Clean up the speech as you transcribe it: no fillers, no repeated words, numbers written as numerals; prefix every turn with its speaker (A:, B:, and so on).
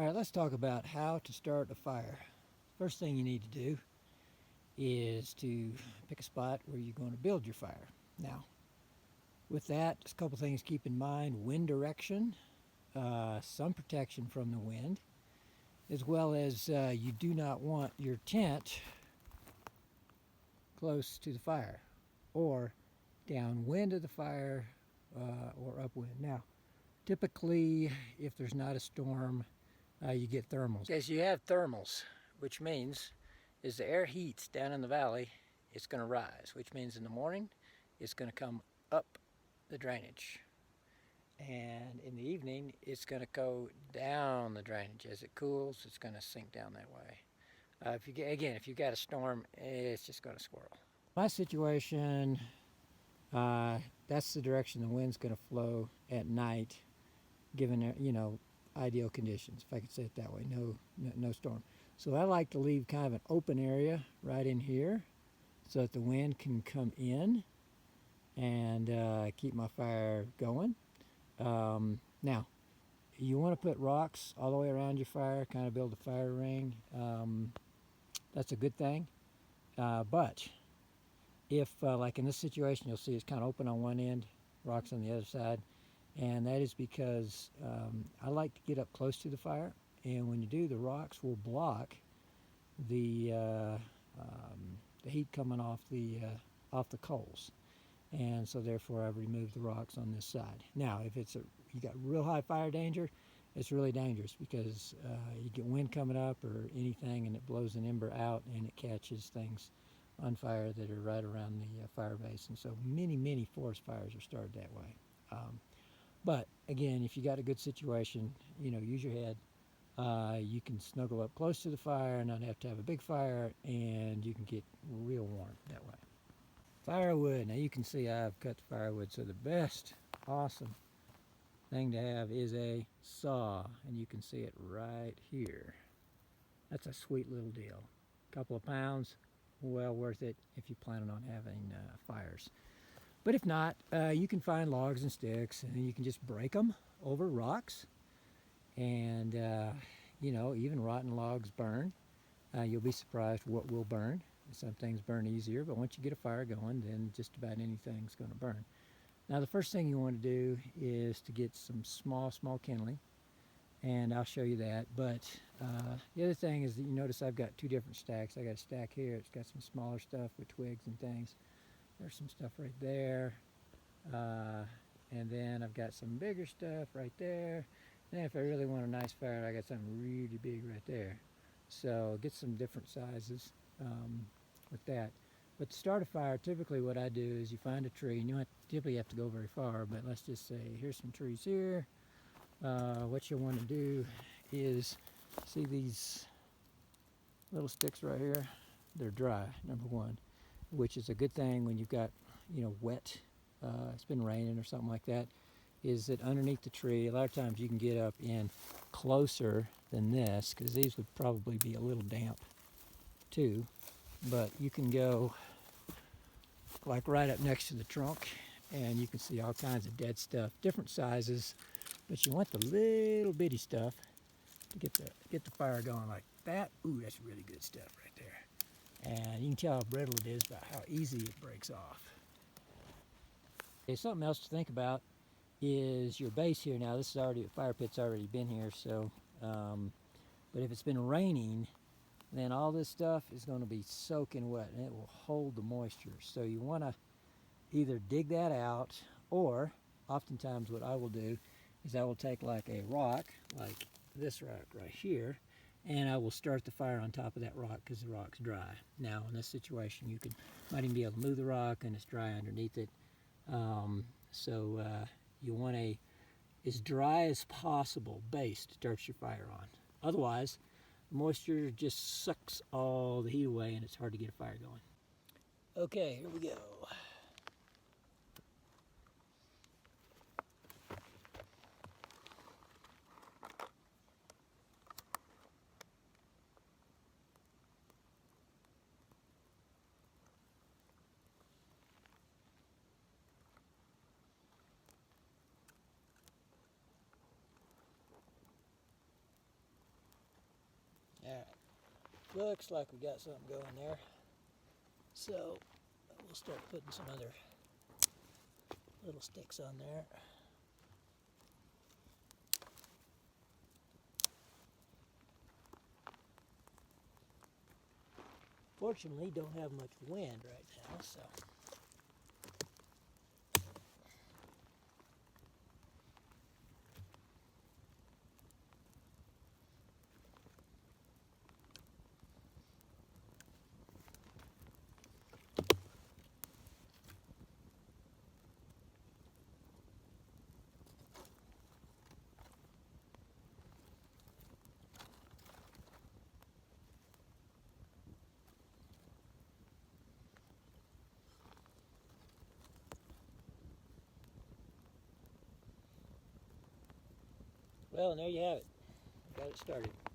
A: All right, let's talk about how to start a fire. First thing you need to do is to pick a spot where you're going to build your fire. Now, with that, just a couple things to keep in mind: wind direction, some protection from the wind, as well as you do not want your tent close to the fire or downwind of the fire or upwind. Now, typically, if there's not a storm, you get thermals. As you have thermals, which means as the air heats down in the valley, it's going to rise, which means in the morning it's going to come up the drainage. And in the evening, it's going to go down the drainage. As it cools, it's going to sink down that way. If you got a storm, it's just going to swirl. My situation, that's the direction the wind's going to flow at night, given ideal conditions, if I could say it that way. No storm. So I like to leave kind of an open area right in here, so that the wind can come in and keep my fire going. Now, you want to put rocks all the way around your fire, kind of build a fire ring. That's a good thing. But if, like in this situation, you'll see it's kind of open on one end, rocks on the other side. And that is because I like to get up close to the fire. And when you do, the rocks will block the heat coming off the coals. And so therefore I've removed the rocks on this side. Now, if you got real high fire danger, it's really dangerous because you get wind coming up or anything and it blows an ember out and it catches things on fire that are right around the fire base. And so many forest fires are started that way. But again, if you got a good situation, use your head. You can snuggle up close to the fire and not have to have a big fire, and you can get real warm that way. Firewood. Now you can see I've cut the firewood, so the best awesome thing to have is a saw, and you can see it right here. That's a sweet little deal. A couple of pounds, well worth it if you're planning on having fires. But if not, you can find logs and sticks, and you can just break them over rocks. And, even rotten logs burn. You'll be surprised what will burn. Some things burn easier, but once you get a fire going, then just about anything's going to burn. Now, the first thing you want to do is to get some small kindling, and I'll show you that. But the other thing is that you notice I've got two different stacks. I got a stack here. It's got some smaller stuff with twigs and things. There's some stuff right there. And then I've got some bigger stuff right there. And if I really want a nice fire, I got something really big right there. So get some different sizes with that. But to start a fire, typically what I do is you find a tree, and you don't typically have to go very far, but let's just say here's some trees here. What you'll want to do is, see these little sticks right here? They're dry, number one, which is a good thing when you've got, wet, it's been raining or something like that, is that underneath the tree, a lot of times you can get up in closer than this, because these would probably be a little damp too, but you can go like right up next to the trunk, and you can see all kinds of dead stuff, different sizes, but you want the little bitty stuff to get the fire going like that. Ooh, that's really good stuff right there. And you can tell how brittle it is by how easy it breaks off. Okay, something else to think about is your base here. Now, this is already, the fire pit's already been here, so, but if it's been raining, then all this stuff is going to be soaking wet, and it will hold the moisture. So you want to either dig that out, or oftentimes what I will do is I will take like a rock, like this rock right here, and I will start the fire on top of that rock because the rock's dry. Now, in this situation, you might even be able to move the rock, and it's dry underneath it. You want a as dry as possible base to start your fire on. Otherwise, the moisture just sucks all the heat away, and it's hard to get a fire going. Okay, here we go. Looks like we got something going there. So we'll start putting some other little sticks on there. Fortunately, don't have much wind right now, so. Well, and there you have it. Got it started.